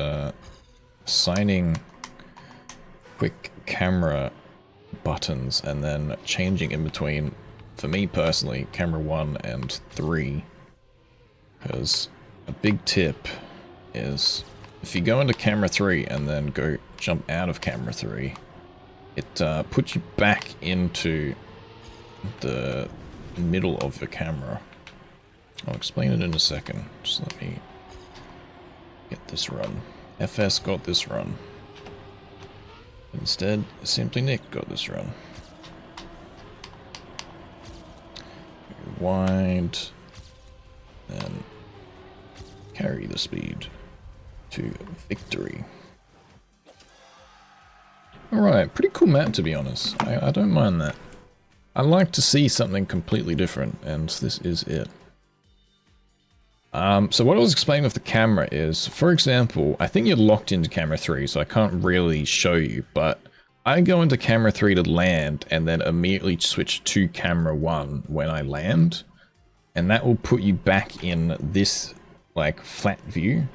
assigning quick camera buttons and then changing in between, for me personally, camera 1 and 3. Because a big tip is if you go into camera 3 and then go jump out of camera 3, it puts you back into the middle of the camera. I'll explain it in a second. Just let me get this run. FS got this run. Instead, simplynick got this run. Wide, then carry the speed to victory. Alright, pretty cool map to be honest. I don't mind that. I like to see something completely different, and this is it. So what I was explaining with the camera is, for example, I think you're locked into camera 3, so I can't really show you, but I go into camera 3 to land, and then immediately switch to camera 1 when I land, and that will put you back in this, like, flat view.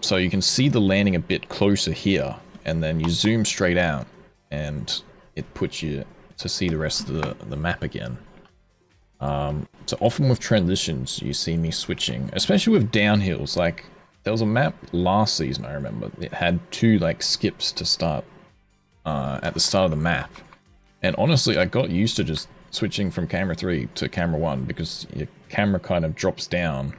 So you can see the landing a bit closer here, and then you zoom straight out, and it puts you to see the rest of the map again. So often with transitions, you see me switching, especially with downhills. Like, there was a map last season, I remember. It had 2, like, skips to start at the start of the map. And honestly, I got used to just switching from camera 3 to camera 1 because your camera kind of drops down.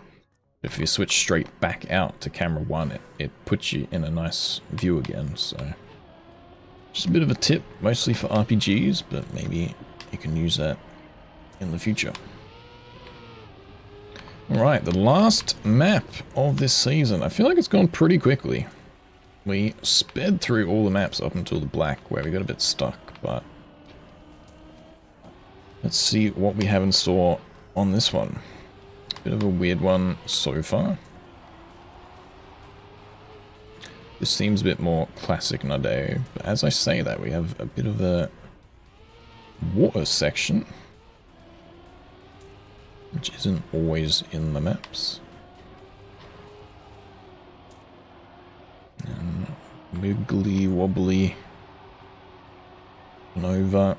If you switch straight back out to camera 1, it puts you in a nice view again, so... Just a bit of a tip, mostly for RPGs, but maybe you can use that in the future. Alright, the last map of this season. I feel like it's gone pretty quickly. We sped through all the maps up until the black, where we got a bit stuck, but... Let's see what we have in store on this one. Bit of a weird one so far. This seems a bit more classic Nadeo, but as I say that, we have a bit of a water section, which isn't always in the maps. And wiggly wobbly Nova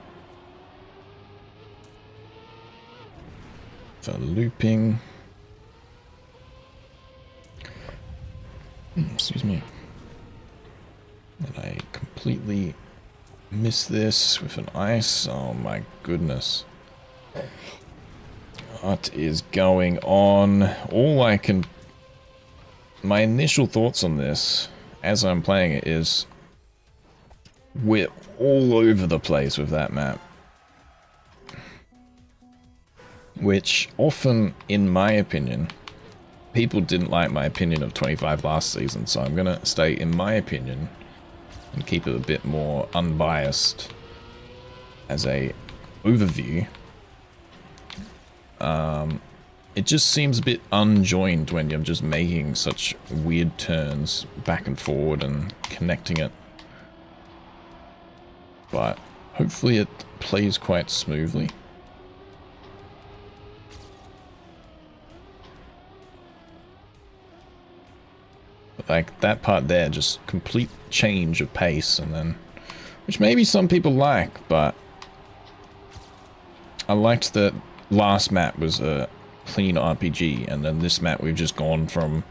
for looping. Excuse me. And I completely missed this with an ice. Oh my goodness. What is going on? My initial thoughts on this, as I'm playing it, is we're all over the place with that map. Which often, in my opinion, people didn't like my opinion of 25 last season, so I'm gonna stay in my opinion and keep it a bit more unbiased as a overview. It just seems a bit unjoined when you're just making such weird turns back and forward and connecting it. But hopefully it plays quite smoothly. Like, that part there, just complete change of pace, and then... Which maybe some people like, but... I liked that last map was a clean RPG, and then this map we've just gone from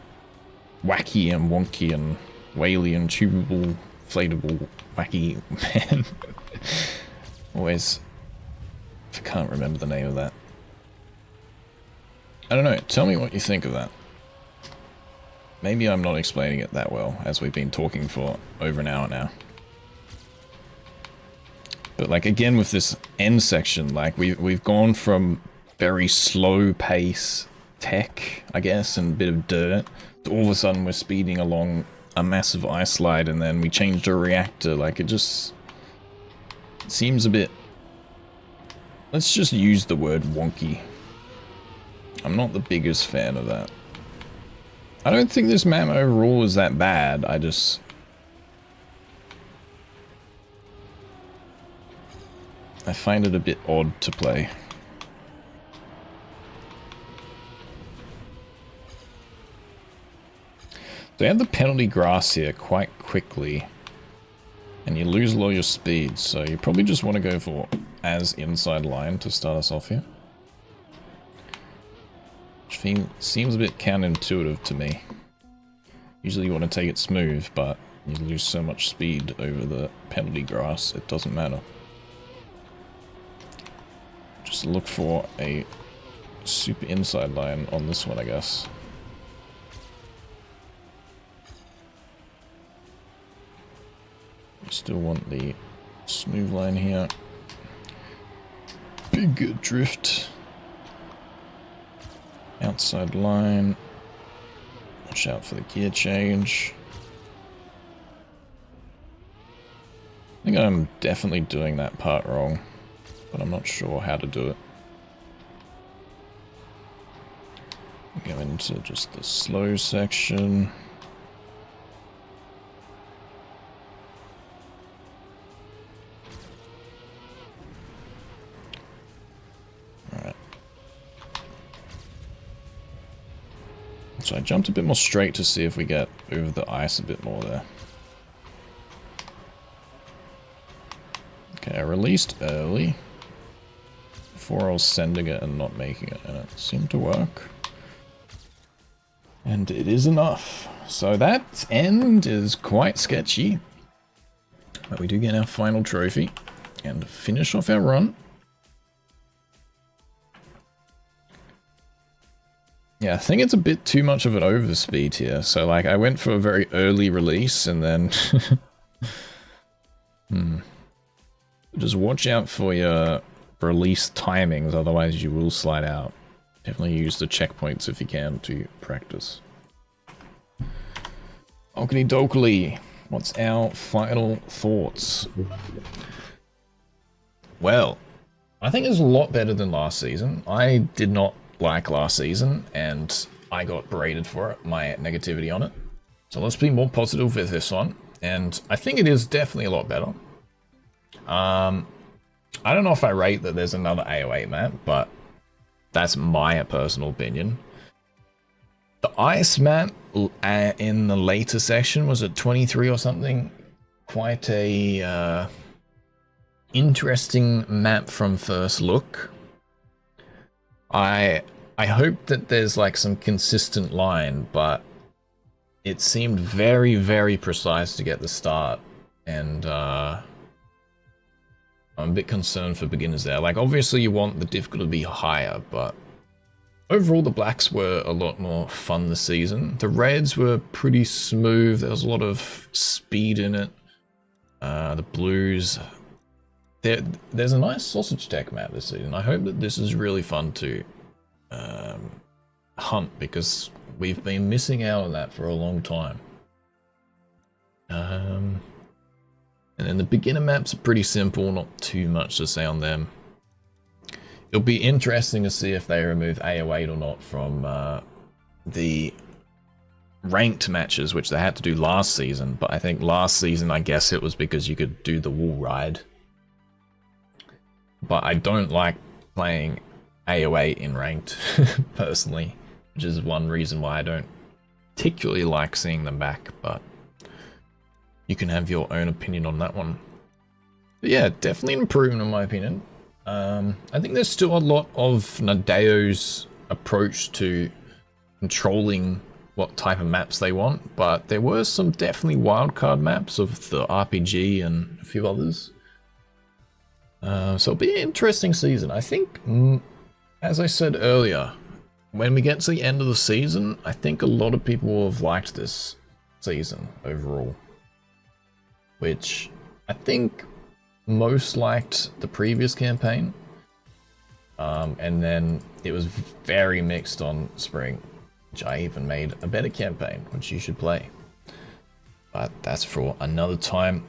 wacky and wonky and whaley and tubable, inflatable, wacky man. Always... I can't remember the name of that. I don't know, tell me what you think of that. Maybe I'm not explaining it that well, as we've been talking for over an hour now. But like, again with this end section, like we've gone from very slow pace tech, I guess, and a bit of dirt, to all of a sudden we're speeding along a massive ice slide, and then we changed a reactor. Like, it just seems a bit... Let's just use the word wonky. I'm not the biggest fan of that. I don't think this map overall is that bad, I find it a bit odd to play. They have the penalty grass here quite quickly. And you lose a lot of your speed, so you probably just want to go for as inside line to start us off here. Which seems a bit counterintuitive to me. Usually you want to take it smooth, but you lose so much speed over the penalty grass, it doesn't matter. Just look for a super inside line on this one, I guess. You still want the smooth line here. Big drift. Outside line. Watch out for the gear change. I think I'm definitely doing that part wrong, but I'm not sure how to do it. Go into just the slow section. Alright. So I jumped a bit more straight to see if we get over the ice a bit more there. Okay, I released early before I was sending it and not making it, and it seemed to work. And it is enough. So that end is quite sketchy. But we do get our final trophy and finish off our run. Yeah, I think it's a bit too much of an overspeed here. So like I went for a very early release and then just watch out for your release timings, otherwise you will slide out. Definitely use the checkpoints if you can to practice. Oakley dokley, what's our final thoughts? Well, I think it's a lot better than last season. I did not like last season and I got berated for it, my negativity on it. So let's be more positive with this one. And I think it is definitely a lot better. I don't know if I rate that there's another AoE map, but that's my personal opinion. The ice map in the later section was at 23 or something. Quite a interesting map from first look. I hope that there's like some consistent line, but it seemed very, very precise to get the start, and I'm a bit concerned for beginners there. Like, obviously you want the difficulty to be higher, but overall the blacks were a lot more fun this season. The reds were pretty smooth. There was a lot of speed in it. The blues. There's a nice sausage tech map this season. I hope that this is really fun to hunt, because we've been missing out on that for a long time. And then the beginner maps are pretty simple, not too much to say on them. It'll be interesting to see if they remove AoE or not from the ranked matches, which they had to do last season. But I think last season, I guess it was because you could do the wall ride. But I don't like playing AoE in ranked, personally, which is one reason why I don't particularly like seeing them back, but you can have your own opinion on that one. But yeah, definitely an improvement in my opinion. I think there's still a lot of Nadeo's approach to controlling what type of maps they want, but there were some definitely wildcard maps of the RPG and a few others. So it'll be an interesting season. I think, as I said earlier, when we get to the end of the season, I think a lot of people will have liked this season overall. Which I think most liked the previous campaign. And then it was very mixed on spring, which I even made a better campaign, which you should play. But that's for another time.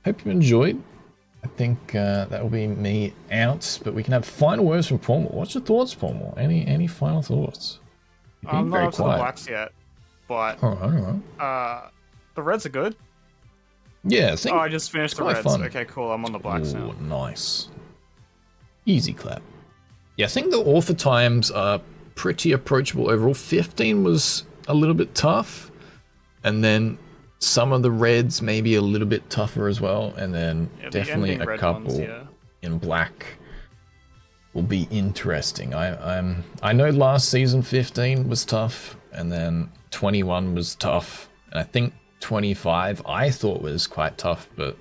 Hope you enjoyed. I think that will be me out, but we can have final words from Palmer. What's your thoughts, Palmer? Any final thoughts? I'm not up to the blacks yet, but Alright. the reds are good. Yeah, I just finished the reds. Fun. Okay, cool. I'm on the blacks now. Nice. Easy clap. Yeah, I think the author times are pretty approachable overall. 15 was a little bit tough, and then Some of the reds may be a little bit tougher as well, and then Yeah, the definitely ending a red couple ones, yeah. in black will be interesting. I know last season 15 was tough, and then 21 was tough, and I think 25 I thought was quite tough, but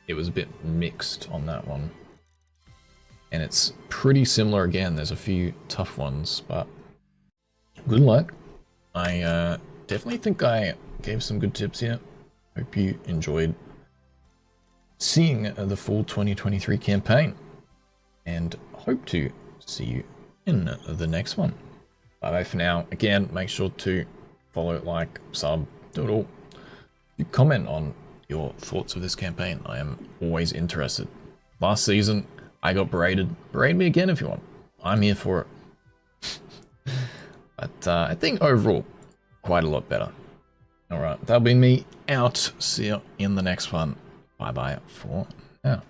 it was a bit mixed on that one. And it's pretty similar again. There's a few tough ones, but good luck. I definitely think I gave some good tips here. Hope you enjoyed seeing the full 2023 campaign, and hope to see you in the next one. Bye bye for now. Again, make sure to follow, like, sub, do it all. You comment on your thoughts of this campaign. I am always interested. Last season, I got berated. Berate me again if you want. I'm here for it. But I think overall, quite a lot better. Alright, that'll be me out. See you in the next one. Bye bye for now.